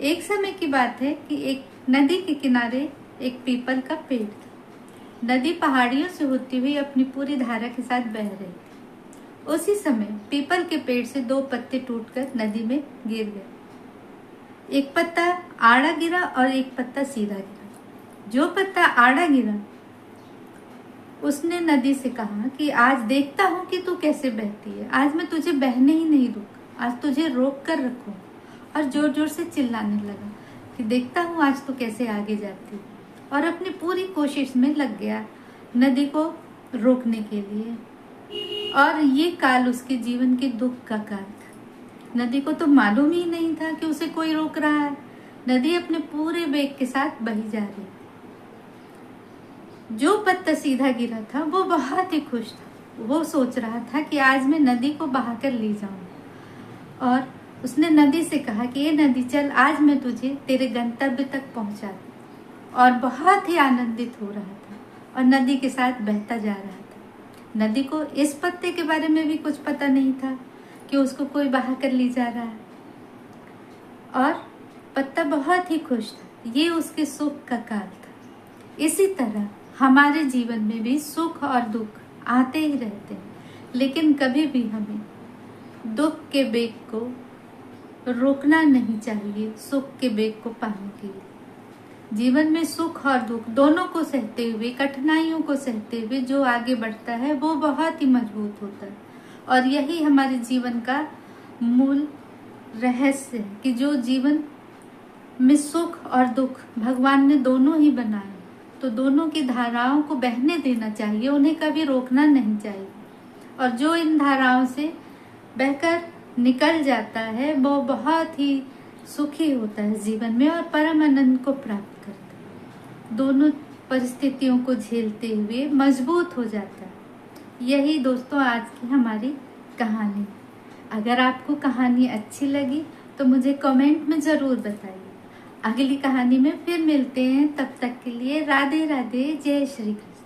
एक समय की बात है कि एक नदी के किनारे एक पीपल का पेड़ था। नदी पहाड़ियों से होती हुई अपनी पूरी धारा के साथ बह रही थी। उसी समय पीपल के पेड़ से दो पत्ते टूटकर नदी में गिर गए। एक पत्ता आड़ा गिरा और एक पत्ता सीधा गिरा। जो पत्ता आड़ा गिरा उसने नदी से कहा कि आज देखता हूं कि तू कैसे बहती है। आज मैं तुझे बहने ही नहीं दूंगा, आज तुझे रोक कर रखूं। और जोर जोर से चिल्लाने लगा कि देखता हूं आज तू कैसे आगे जाती है। और अपनी पूरी कोशिश में लग गया नदी को रोकने के लिए। और ये काल उसके जीवन के दुख का काल था। नदी को तो मालूम ही नहीं था कि उसे कोई रोक रहा है। नदी अपने पूरे वेग के साथ बही जा रही। जो पत्ता सीधा गिरा था वो बहुत ही खुश था। वो सोच रहा था कि आज मैं नदी को बहाकर ले जाऊं। और उसने नदी से कहा कि ये नदी चल, आज मैं तुझे तेरे गंतव्य तक पहुंचा दूं। और बहुत ही आनंदित हो रहा था और नदी के साथ बहता जा रहा था। नदी को इस पत्ते के बारे में भी कुछ पता नहीं था कि उसको कोई बहाकर ले जा रहा है। और पत्ता बहुत ही खुश था। ये उसके सुख का काल था। इसी तरह हमारे जीवन में भी सुख और दुख आते ही रहते हैं, लेकिन कभी भी हमें दुख के वेग को रोकना नहीं चाहिए सुख के वेग को पाने के लिए। जीवन में सुख और दुख दोनों को सहते हुए, कठिनाइयों को सहते हुए जो आगे बढ़ता है वो बहुत ही मजबूत होता है। और यही हमारे जीवन का मूल रहस्य है कि जो जीवन में सुख और दुख भगवान ने दोनों ही बनाए, तो दोनों की धाराओं को बहने देना चाहिए, उन्हें कभी रोकना नहीं चाहिए। और जो इन धाराओं से बहकर निकल जाता है वो बहुत ही सुखी होता है जीवन में और परम आनंद को प्राप्त करता है। दोनों परिस्थितियों को झेलते हुए मजबूत हो जाता है। यही दोस्तों आज की हमारी कहानी। अगर आपको कहानी अच्छी लगी तो मुझे कमेंट में जरूर बताइए। अगली कहानी में फिर मिलते हैं। तब तक के लिए राधे राधे, जय श्री कृष्ण।